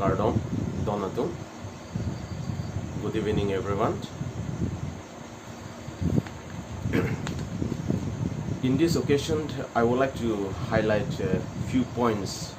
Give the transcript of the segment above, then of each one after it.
Kardom Donatum. Good evening, everyone. In this occasion, I would like to highlight a few points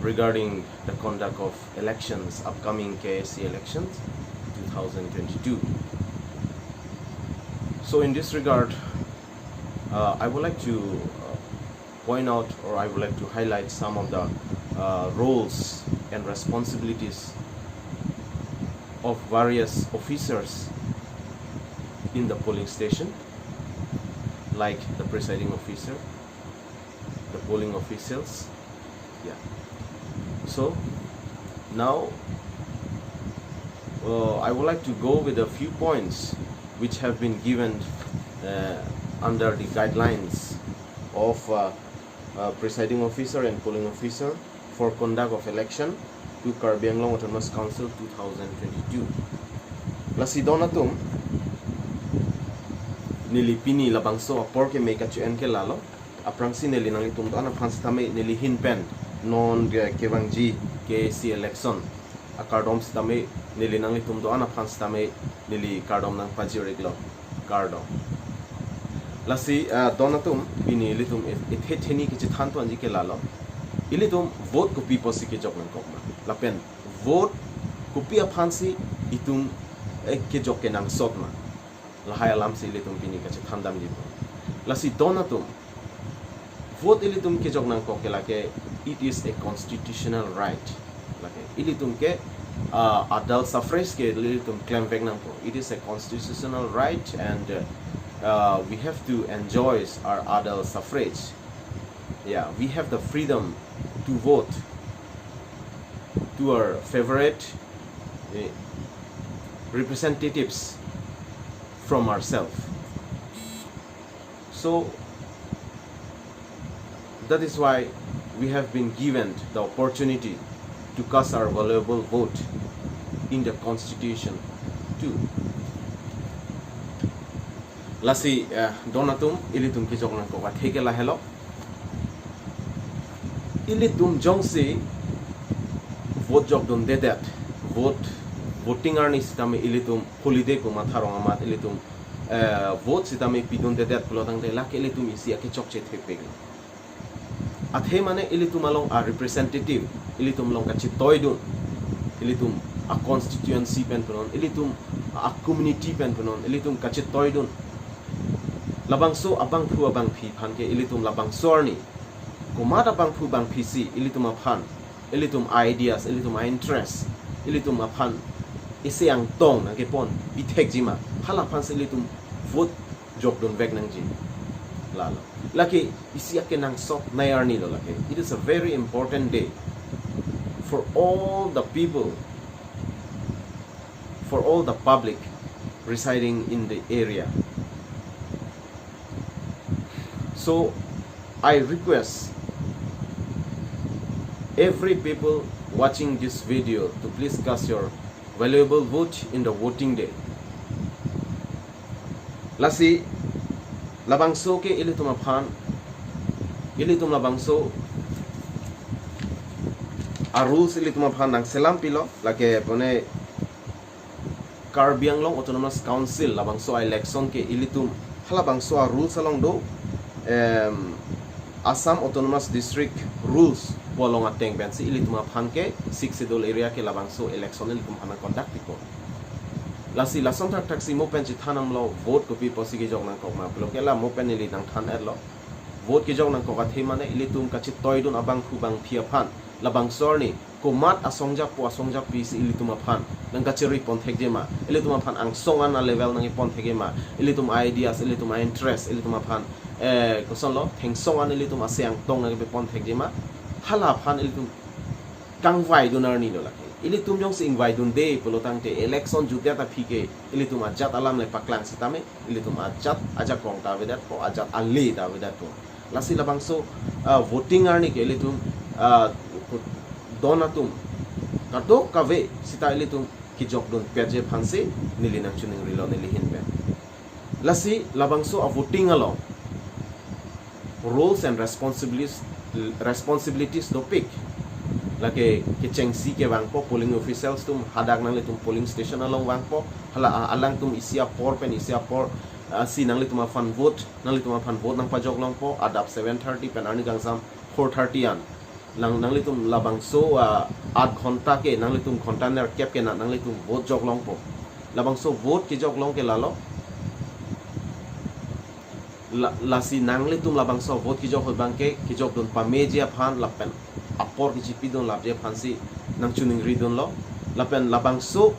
regarding the conduct of elections, upcoming KSC elections 2022. So in this regard, I would like to point out, or I would like to highlight some of the roles and responsibilities of various officers in the polling station, like the presiding officer, the polling officials. So now I would like to go with a few points which have been given under the guidelines of presiding officer and polling officer for conduct of election to Karbi Anglong Autonomous Council 2022. Lasidonatum nilipini labangso apor ke meka chu enke lalo aprangsi neli nang itum to ana phans tame nili hinpen non kebangji KC election akardom stame nili nang itum to ana phans tame nili kardom nang pajireglo kardom lasi donatum bini litum ethetheni ke chithan to anji ke lalo ilitum vote kopi posi ke jok nang kokma lapen vote kopi aphansi itum ke jok ke nang sotma lahai alam si ilitum bini ke chithan dam ji lasi donatum vote ilitum ke jok nang kokela ke it is a constitutional right like ilitum ke adult suffrage ke ilitum claim vek nang it is a constitutional right and we have to enjoy our adult suffrage. We have the freedom to vote to our favorite representatives from ourselves. So that is why we have been given the opportunity to cast our valuable vote in the Constitution too. Lasi donatum ilitum ki jokna ko theke la hello ilitum jongsi vote jok don de that voting arni sitame ilitum holiday ko matharong amat ilitum vote sitame pidon de that plotang de la ke ilitum isi ke chokche thepeg athe mane ilitum along a representative ilitum long ka chitoidun ilitum a constituency pen penon ilitum a community pen penon ilitum ka chitoidun labangso abang phu abang phi phan ke ilitum labang sorni kumada bang phu bang phi si ilitum aphan ilitum ideas ilitum interest ilitum aphan ise ang tong na ke pon bithek jima hala phan se ilitum vote job don vek nang ji lalo laki isi ke nang sok nayarni lo laki it is a very important day for all the people, for all the public residing in the area. So I request every people watching this video to please cast your valuable vote in the voting day. Lasi labangso ke ilitum aphan ilitum labangso a rules ilitum aphan nang selam pilo lake pone Karbi Anglong Autonomous Council labangso election ke ilitum halabangso a rules along do Assam Autonomous District rules bolong ateng ben si ilitum aphan ke 6 schedule area ke labangso election ilitum hana conduct ko lasi lason tak taksi mo pen chithanam lo vote kopi posi ke jong nang ko ma bloke la mo pen ili nang than lo vote ke jong nang ko ka the mane ilitum ka chitoidun abang khu bang phia phan labang sorni ko mat asongja po asongja pi si ilitum aphan nang ka cheri pon thek jema ilitum aphan ang songan na level nang pon thek ma ilitum ideas ilitum interest ilitum aphan ko son lo theng songan ilitum asyang tong nang be pon thek jema hala phan ilitum kangwai dunar ni lo la ilitum jong sing vai dun de pelotang te election juga ta phike ilitum ajat alam le paklang sitame ilitum ajat aja kong ta vedat ko ajat ali ta vedat ko lasi labangso voting arni ke ilitum donatum kardo kave sita ilitum kijok don peje phanse nilinang chuning rilo nilihin be lasi labangso a voting along roles and responsibilities topic lake ke chengsi ke wang po polling officials tum hadak nang le tum polling station along wang po hala alang tum isia por pen isia por si nang le tum fan vote nang le tum fan vote nang pajok long po adap 7:30 pen arni gangsam 4:30 an nang le tum labang so 8 घंटा ke nang le tum घंटा ner kep ke nang le tum vote jok long po labang so vote ke jok long ke lalo lasi nang le tum labang so vote ki jok hol bangke ki jok don pameja phan lapen apor ki jipi don labje phansi nang chuning ri don lo lapen labang so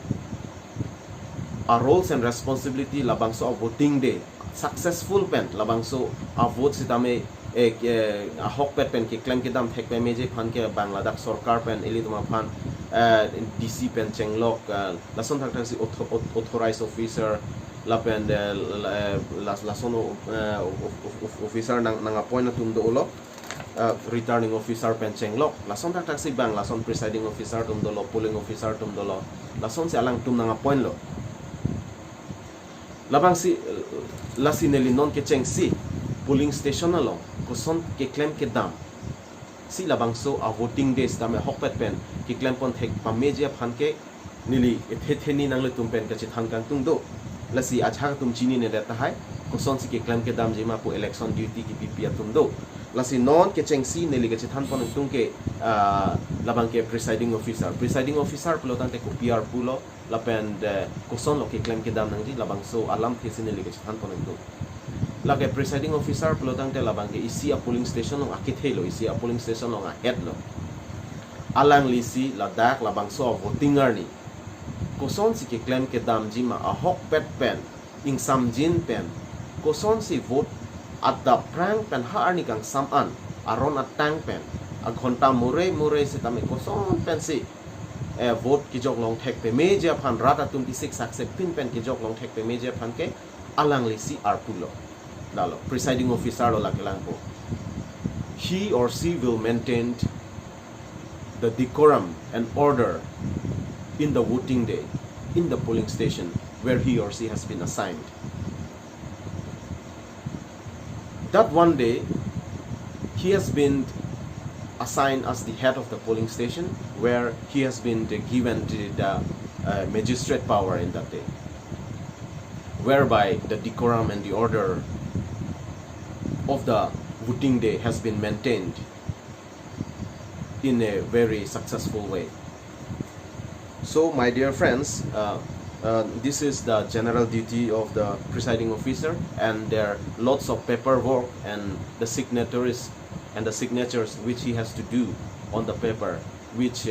our roles and responsibility labang so voting day successful pen labang so our vote sitame a hok pet pen ki claim ki dam thek pe meje phan ke bangladesh sarkar pen eli tuma phan dc pen chenglok lason thak si authorized officer lapen lason officer nang appoint tum do lo returning officer pen chenglok lason thak si bang lason presiding officer tum do lo polling officer tum do lo lason si alang tum nang appoint lo labang si lasineli non ke cheng si polling station along koson ke claim ke dam si labang so a voting days dame hokpet pen ke claim pon thek pameja phan ke nili thetheni nang le tum pen ka chi thang kang tung do lasi acha tum chini ne data hai koson si ke claim ke dam jema po election duty ki ppia tum do lasi non ke cheng si nili ke chi than pon tung ke labang ke presiding officer pelotan te ko pr pulo lapen koson lo ke claim ke dam nang ji labang so alam thesi nili ke chi than pon tung lage presiding officer pelotang te labang ke isi a polling station long akithe lo isi a polling station long a head lo alang lisi ladak labang so voting ni koson si ke claim ke dam jima a hok pet pen ing sam jin pen koson si vote at the prank pen ha arni kang sam an aron at tang pen a ghonta mure se tame koson pen si vote ki jok long thek pe meja phan rata 26 accept pin pen ki jok long thek pe meja phan ke alang lisi arpulo dalo presiding officer lo lakelang po he or she will maintain the decorum and order in the voting day in the polling station where he or she has been assigned. That one day he has been assigned as the head of the polling station where he has been given the magistrate power in that day, whereby the decorum and the order of the voting day has been maintained in a very successful way. So my dear friends, this is the general duty of the presiding officer, and there are lots of paperwork and the signatories and the signatures which he has to do on the paper, which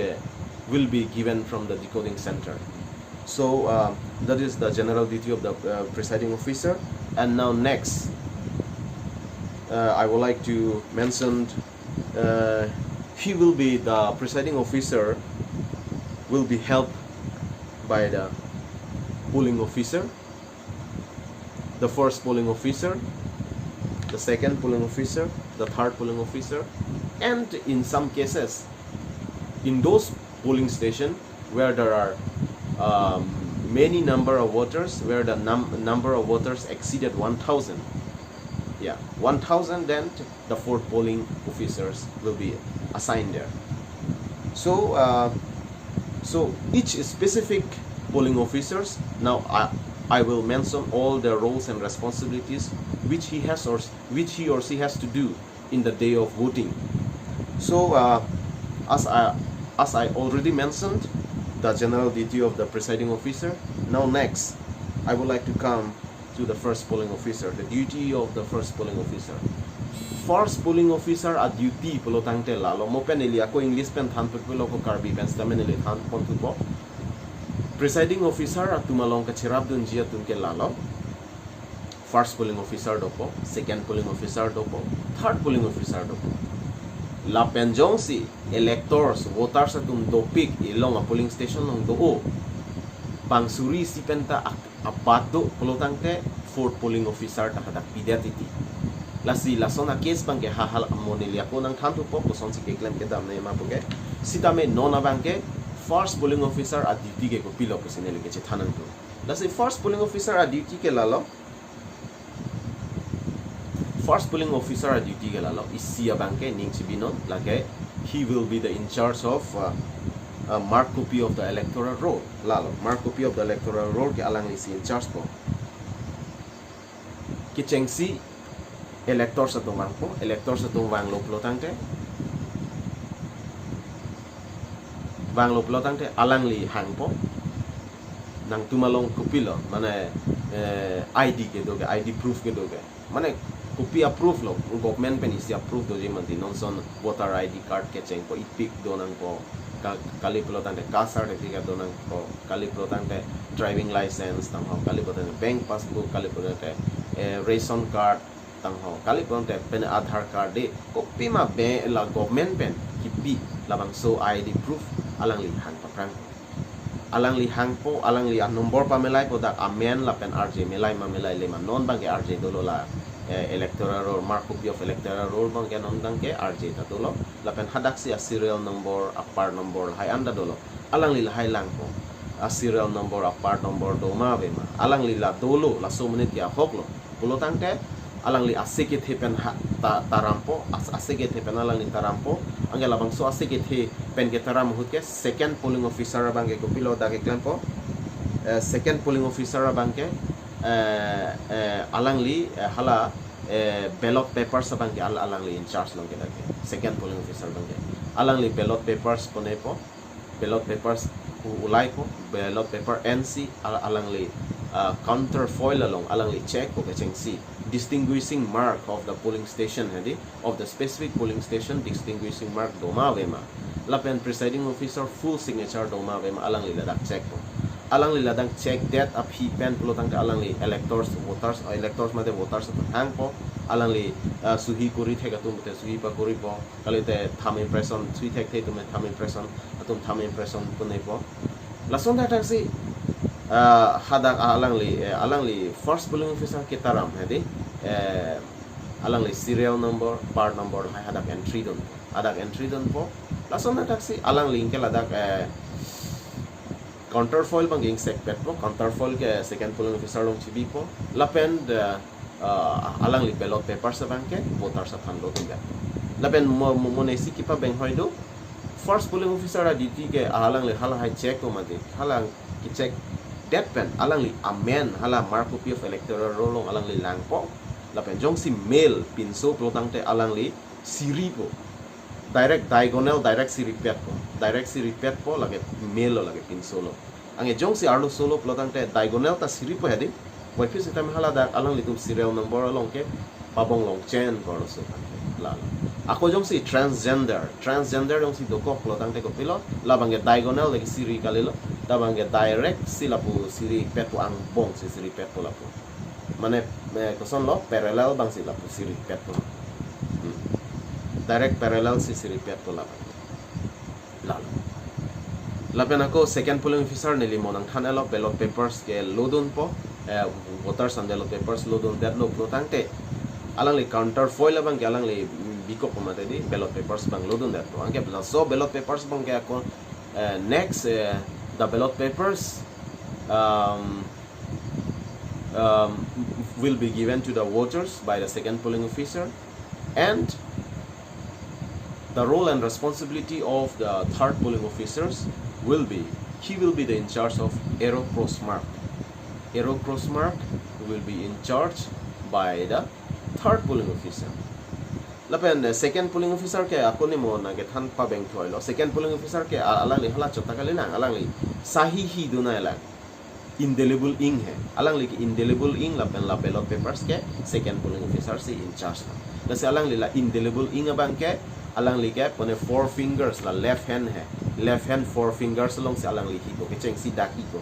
will be given from the decoding center. So that is the general duty of the presiding officer. And now next I would like to mention he will be the presiding officer will be helped by the polling officer, the first polling officer, the second polling officer, the third polling officer, and in some cases in those polling stations where there are many number of voters, where the number of voters exceeded 1,000, 1,000, then the 4 polling officers will be assigned there. So so each specific polling officers, now I will mention all their roles and responsibilities which he or she has to do in the day of voting. So as I already mentioned the general duty of the presiding officer, now next I would like to come to the first polling officer, the duty of the first polling officer. First polling officer a duty pelotang te lalo mo peneli ako English pen than pelo ko karbi pen stameneli than pon tupo. Presiding officer at tumalong ka chirap dun jia tun ke lalo. First polling officer dopo, second polling officer dopo, third polling officer dopo. La penjong si electors voters atum dopik ilong a polling station ng doo. Pangsuri si penta apato pelotang te fourth polling officer tahadak pidatiti. Lasi lasona case bangke hahal amonelia ko nang thantu po koson si keklem ke dam ne mapuke sitame nona bangke first polling officer a duty ke ko pilo ko sineli ke thanan to lasi first polling officer a duty ke lalo first polling officer duty ke lalo isia bangke ning chibinon lage he will be the in charge of mark copy of the electoral roll lalo mark copy of the electoral roll ke alang isi in charge po kichengsi elector sa tungwang po elector sa tungwang lo plotangte wang lo plotangte alang li hang po nang tumalong kupilo mane ID ke doge ID proof ke doge mane kopi approve lo government pen isi approve doje manti non son voter ID card ke cheng po ipik donang po kali pelotang de caste certificate donang po kali pelotang de driving license tang ho kali pelotang bank passbook kali pelotang de ration card tang ho kali pelotang de pen Aadhaar card de kopi ma be la government pen kipi labang so ID proof alang li hang paprang alang li hang po alang li nomor pamelai po dak amen la pen RJ melai ma melai le ma non bang ke RJ dolo la electoral roll mark copy of electoral roll bang ke non dang ke RJ ta dolo la pen hadak si a serial number a part number hai anda dolo alang li hai lang po a serial number a part number do ma be ma alang li la dolo la so menit ya hoklo pulo tang ke alang li asike the pen tarampo asike the pen alang li tarampo angela bang so asike the pen ke taram hut ke second polling officer bang ke kopilo da ke klempo second polling officer bang ke alang li hala ballot papers bang ke alang li in charge long ke da ke second polling officer bang ke alang li ballot papers pone po ballot papers ulai po ballot paper NC alang li counterfoil along alang li check ko ke chengsi distinguishing mark of the polling station hadi of the specific polling station distinguishing mark doma vema lapen presiding officer full signature doma vema alang li ladak check po alang li ladang check that up he pen pelotang ka alang li electors mate voters hang po alang li suhi kuri theka tum te suhi pa kuri po kalite tham impression suhi thek the tum tham impression atum tham impression punai po lason da taksi hadak alang li first polling officer kitaram hadi alang li serial number part number hai hadak entry don po lason da taksi alang li ke ladak counterfoil bang ing secpet po counterfoil ke second polling officer long chibi po lapen alang li ballot paper sa bang ke voter sa thando tinga lapen mo nesi ki pa bang hoido first polling officer duty ke alang li hala hai check ko mate halang ki check that pen alang li amen hala mark copy of electoral roll alang li lang po lapen jong si mail pinso plotang te alang li siri po direct diagonal direct si repeat po lage mail lo lage pinso lo ange jong si arlo solo plotang te diagonal ta siri po hedi wai phis itam hala da alang li tum serial number long ke pabong long chen ko so la ako jong si transgender jong si doko plotang te ko pilo labang ge diagonal lagi siri kalilo dabang ge direct sila po siri pet po ang bong si siri pet po la po mane koson lo parallel bang sila po siri pet po direct parallel si siri pet po la lapen ako second polling officer nilimo nang kanelo ballot papers ke lodon po voters and ballot papers lodon that lo plotang te alang li counterfoil bang ke alang li biko ko mate di ballot papers bang lodon that po angke so ballot papers bang ke ako next the ballot papers will be given to the voters by the second polling officer and the role and responsibility of the third polling officers will be the in charge of arrow cross mark will be in charge by the third polling officer lapen second polling officer ke akoni mo na ge than pa beng thoilo second polling officer ke alang li hala chota kali nang alang li sahi hi duna alang indelible ink hai alang li indelible ink lapen la ballot papers ke second polling officer se in charge na se alang li la indelible ink abang ke alang li ke pone four fingers la left hand four fingers long se alang li hi ko ke cheng si dak hi ko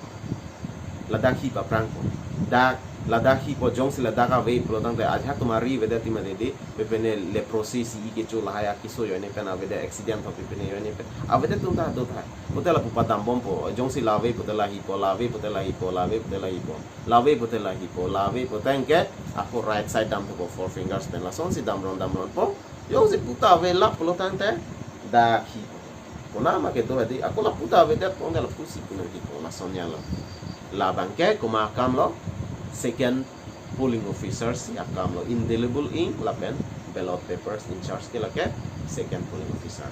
la dak hi pa prang ko dak la dak hi po jong si la dak ave pro dang de ajha tumari veda ti made de pepene le process i ke chu la haya kiso yo ne pena veda accident ho pepene yo ne pe aveda tum da do tha potela pu patam bom po jong si lave potela hi po lave potela hi po lave potela hi po lave potela hi po lave potang ke ako right side dam po four fingers pen la son si dam ron po jong si puta ave la pelotang te da hi kona ma ke do hadi ako la puta ave de po ngala pusi puno hi po la sonya la bangke kuma kam lo second polling officers yakam lo indelible ink lapen ballot papers in charge ke lake second polling officer